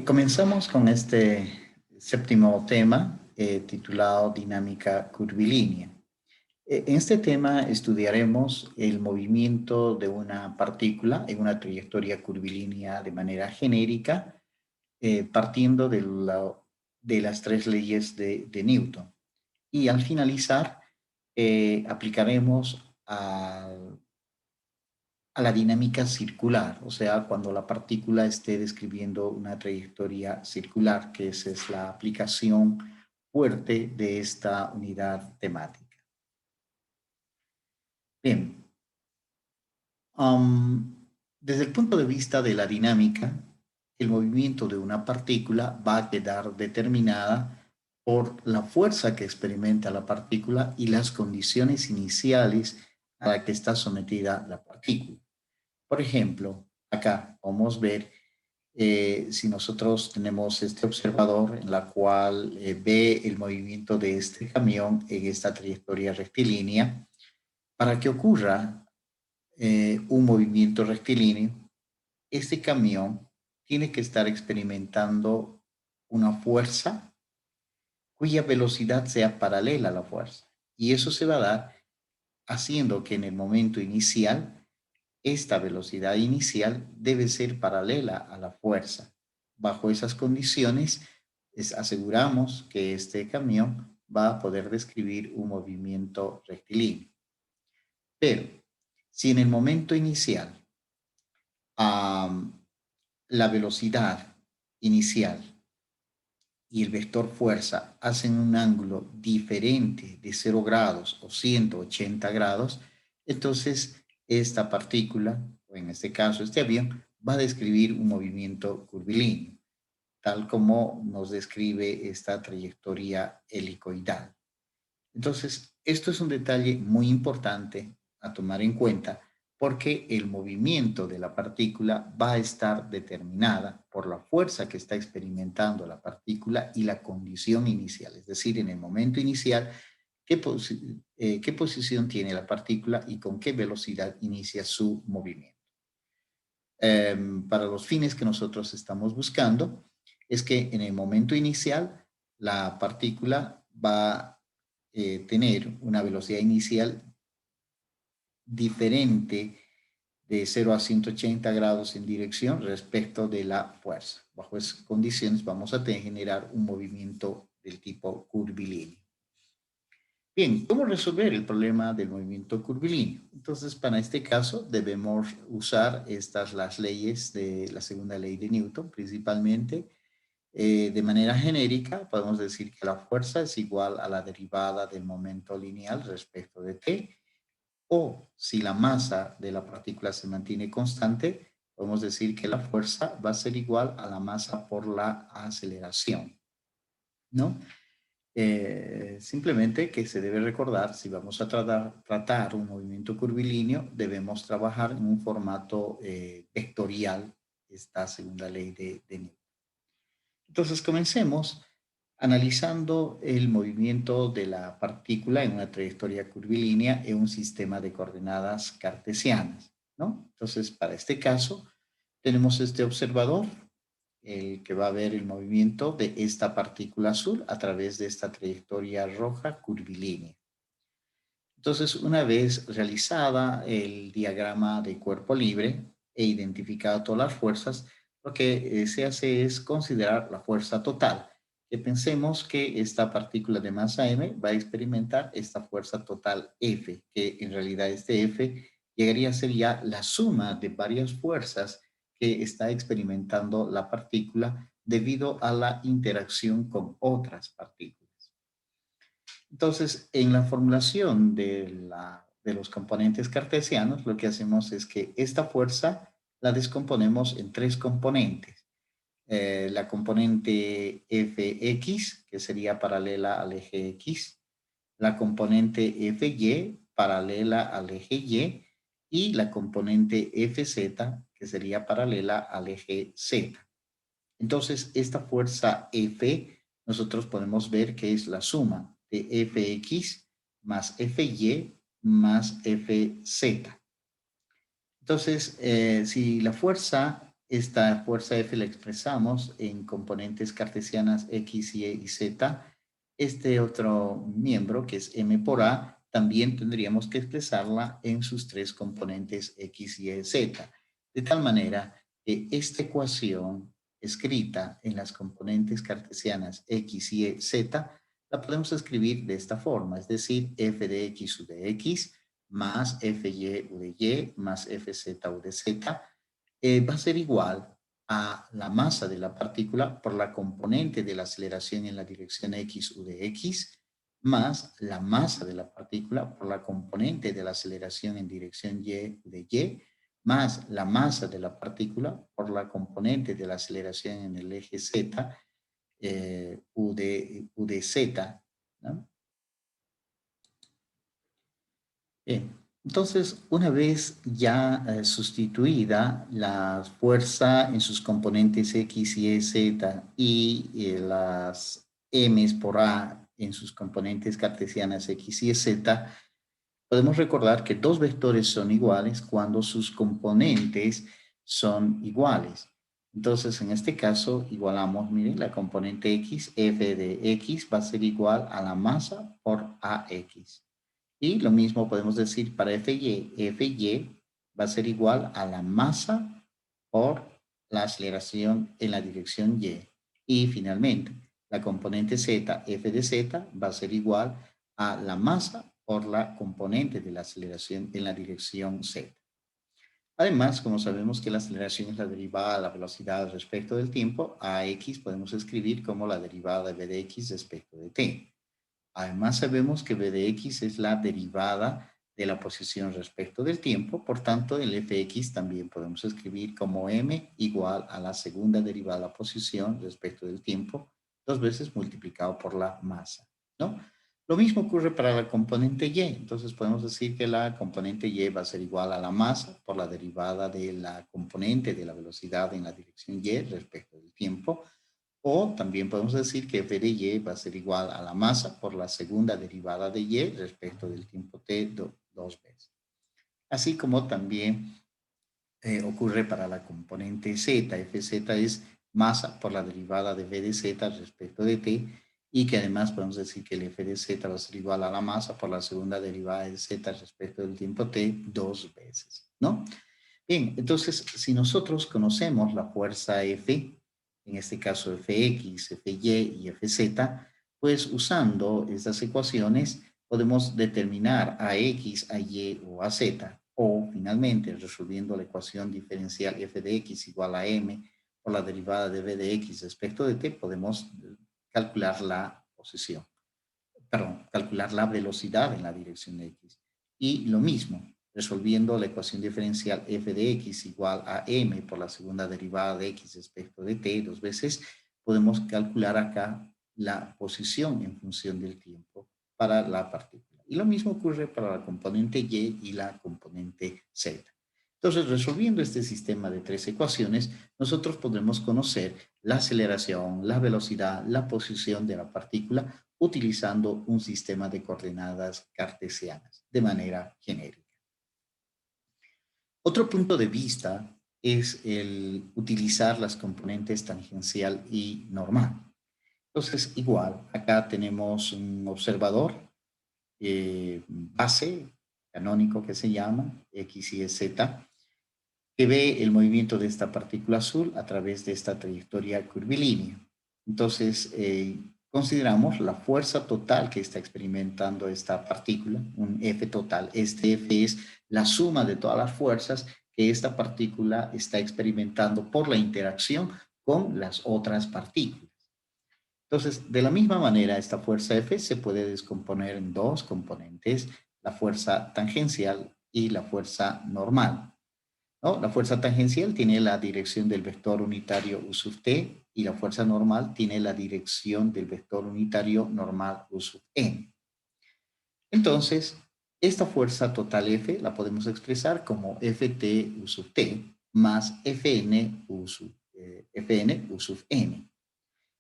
Comenzamos con este séptimo tema titulado Dinámica curvilínea. En este tema estudiaremos el movimiento de una partícula en una trayectoria curvilínea de manera genérica, partiendo de las tres leyes de Newton. Y al finalizar, aplicaremos a la dinámica circular, o sea, cuando la partícula esté describiendo una trayectoria circular, que esa es la aplicación fuerte de esta unidad temática. Bien, desde el punto de vista de la dinámica, el movimiento de una partícula va a quedar determinada por la fuerza que experimenta la partícula y las condiciones iniciales a las que está sometida la partícula. Por ejemplo, acá podemos ver si nosotros tenemos este observador en la cual ve el movimiento de este camión en esta trayectoria rectilínea. Para que ocurra un movimiento rectilíneo, este camión tiene que estar experimentando una fuerza cuya velocidad sea paralela a la fuerza. Y eso se va a dar haciendo que en el momento inicial esta velocidad inicial debe ser paralela a la fuerza. Bajo esas condiciones, aseguramos que este camión va a poder describir un movimiento rectilíneo. Pero si en el momento inicial la velocidad inicial y el vector fuerza hacen un ángulo diferente de 0 grados o 180 grados, entonces esta partícula, o en este caso este avión, va a describir un movimiento curvilíneo, tal como nos describe esta trayectoria helicoidal. Entonces, esto es un detalle muy importante a tomar en cuenta porque el movimiento de la partícula va a estar determinada por la fuerza que está experimentando la partícula y la condición inicial, es decir, en el momento inicial, qué posición tiene la partícula y con qué velocidad inicia su movimiento. Para los fines que nosotros estamos buscando, es que en el momento inicial la partícula va a tener una velocidad inicial diferente de 0 a 180 grados en dirección respecto de la fuerza. Bajo esas condiciones vamos a generar un movimiento del tipo curvilíneo. Bien, ¿cómo resolver el problema del movimiento curvilíneo? Entonces, para este caso debemos usar las leyes de la segunda ley de Newton, principalmente. De manera genérica, podemos decir que la fuerza es igual a la derivada del momento lineal respecto de t, o si la masa de la partícula se mantiene constante, podemos decir que la fuerza va a ser igual a la masa por la aceleración, ¿no? Simplemente que se debe recordar, si vamos a tratar un movimiento curvilíneo, debemos trabajar en un formato vectorial, esta segunda ley de Newton. Entonces, comencemos analizando el movimiento de la partícula en una trayectoria curvilínea en un sistema de coordenadas cartesianas, ¿no? Entonces, para este caso, tenemos este observador, el que va a ver el movimiento de esta partícula azul a través de esta trayectoria roja curvilínea. Entonces, una vez realizada el diagrama de cuerpo libre e identificado todas las fuerzas, lo que se hace es considerar la fuerza total. Que pensemos que esta partícula de masa m va a experimentar esta fuerza total F, que en realidad este F llegaría a ser ya la suma de varias fuerzas que está experimentando la partícula debido a la interacción con otras partículas. Entonces, en la formulación de los componentes cartesianos, lo que hacemos es que esta fuerza la descomponemos en tres componentes. La componente Fx, que sería paralela al eje X, la componente Fy, paralela al eje y la componente Fz, que sería paralela al eje Z. Entonces, esta fuerza F, nosotros podemos ver que es la suma de Fx más Fy más Fz. Entonces, si la fuerza esta fuerza F la expresamos en componentes cartesianas X, Y y Z. Este otro miembro, que es M por A, también tendríamos que expresarla en sus tres componentes X, Y, Z. De tal manera que esta ecuación escrita en las componentes cartesianas X, Y, Z, la podemos escribir de esta forma, es decir, f de X u de X más fy u de Y más fz u de Z va a ser igual a la masa de la partícula por la componente de la aceleración en la dirección X u de X más la masa de la partícula por la componente de la aceleración en dirección Y u de Y más la masa de la partícula por la componente de la aceleración en el eje Z u de Z, ¿no? Bien, entonces una vez ya sustituida la fuerza en sus componentes X, Y, Z y las M por A en sus componentes cartesianas X, Y, Z, podemos recordar que dos vectores son iguales cuando sus componentes son iguales. Entonces, en este caso, igualamos, miren, la componente X, f de X va a ser igual a la masa por AX. Y lo mismo podemos decir para FY. FY va a ser igual a la masa por la aceleración en la dirección Y. Y finalmente, la componente Z, F de Z, va a ser igual a la masa por la componente de la aceleración en la dirección Z. Además, como sabemos que la aceleración es la derivada de la velocidad respecto del tiempo, a X podemos escribir como la derivada de v de X respecto de t. Además, sabemos que v de X es la derivada de la posición respecto del tiempo, por tanto, el fx también podemos escribir como m igual a la segunda derivada de la posición respecto del tiempo, dos veces multiplicado por la masa, ¿no? Lo mismo ocurre para la componente y, entonces podemos decir que la componente y va a ser igual a la masa por la derivada de la componente de la velocidad en la dirección y respecto del tiempo, o también podemos decir que f de y va a ser igual a la masa por la segunda derivada de y respecto del tiempo t dos veces. Así como también ocurre para la componente z. Fz es masa por la derivada de v de z respecto de t, y que además podemos decir que el f de z va a ser igual a la masa por la segunda derivada de z respecto del tiempo t dos veces, ¿no? Bien, entonces, si nosotros conocemos la fuerza F, en este caso Fx, Fy y Fz, pues usando estas ecuaciones podemos determinar a X, a Y o a Z, o finalmente resolviendo la ecuación diferencial f de X igual a m por la derivada de v de X respecto de t, podemos calcular la posición, perdón, calcular la velocidad en la dirección de X. Y lo mismo, resolviendo la ecuación diferencial f de X igual a m por la segunda derivada de X respecto de t dos veces, podemos calcular acá la posición en función del tiempo para la partícula. Y lo mismo ocurre para la componente Y y la componente Z. Entonces, resolviendo este sistema de tres ecuaciones, nosotros podremos conocer la aceleración, la velocidad, la posición de la partícula utilizando un sistema de coordenadas cartesianas de manera genérica. Otro punto de vista es el utilizar las componentes tangencial y normal. Entonces, igual, acá tenemos un observador base canónico que se llama X y Z, que ve el movimiento de esta partícula azul a través de esta trayectoria curvilínea. Entonces, consideramos la fuerza total que está experimentando esta partícula, un F total. Este F es la suma de todas las fuerzas que esta partícula está experimentando por la interacción con las otras partículas. Entonces, de la misma manera, esta fuerza F se puede descomponer en dos componentes, la fuerza tangencial y la fuerza normal, ¿no? La fuerza tangencial tiene la dirección del vector unitario U sub t y la fuerza normal tiene la dirección del vector unitario normal U sub n. Entonces, esta fuerza total F la podemos expresar como Ft U sub t más Fn U sub n.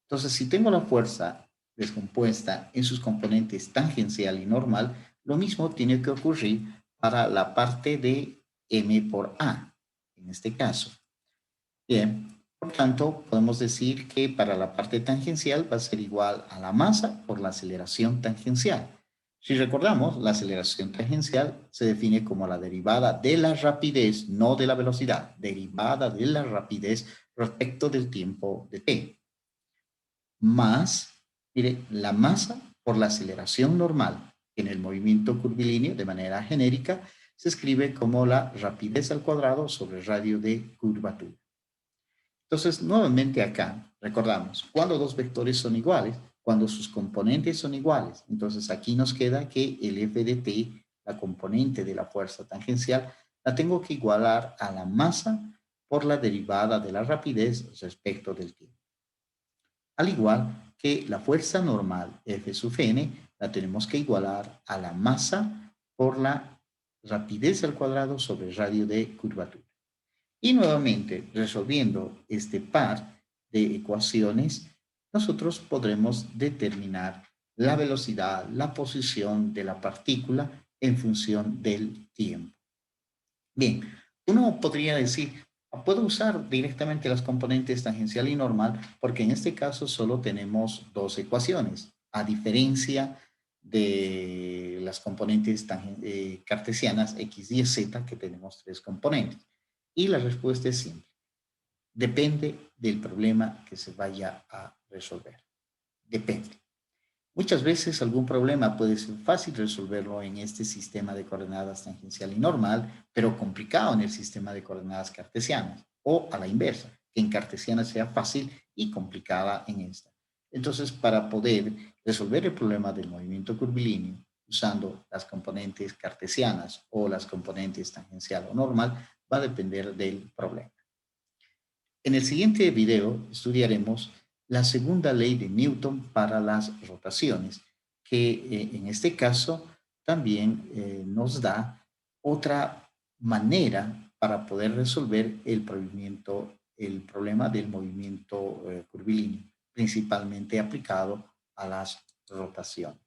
Entonces, si tengo la fuerza descompuesta en sus componentes tangencial y normal, lo mismo tiene que ocurrir para la parte de m por a, en este caso. Bien, por tanto, podemos decir que para la parte tangencial va a ser igual a la masa por la aceleración tangencial. Si recordamos, la aceleración tangencial se define como la derivada de la rapidez, no de la velocidad, derivada de la rapidez respecto del tiempo de t, más, mire, la masa por la aceleración normal. En el movimiento curvilíneo, de manera genérica, se escribe como la rapidez al cuadrado sobre el radio de curvatura. Entonces, nuevamente acá, recordamos, cuando dos vectores son iguales, cuando sus componentes son iguales. Entonces, aquí nos queda que el f de t, la componente de la fuerza tangencial, la tengo que igualar a la masa por la derivada de la rapidez respecto del tiempo. Al igual que la fuerza normal F sub n la tenemos que igualar a la masa por la rapidez al cuadrado sobre el radio de curvatura. Y nuevamente, resolviendo este par de ecuaciones, nosotros podremos determinar la velocidad, la posición de la partícula en función del tiempo. Bien, uno podría decir, puedo usar directamente las componentes tangencial y normal porque en este caso solo tenemos dos ecuaciones, a diferencia de las componentes cartesianas x, y z, que tenemos tres componentes. Y la respuesta es simple. Depende del problema que se vaya a resolver. Depende. Muchas veces algún problema puede ser fácil resolverlo en este sistema de coordenadas tangencial y normal, pero complicado en el sistema de coordenadas cartesianas, o a la inversa, que en cartesiana sea fácil y complicada en esta. Entonces, para poder resolver el problema del movimiento curvilíneo usando las componentes cartesianas o las componentes tangencial o normal, va a depender del problema. En el siguiente video estudiaremos la segunda ley de Newton para las rotaciones, que en este caso también nos da otra manera para poder resolver el problema del movimiento curvilíneo, principalmente aplicado a las rotaciones.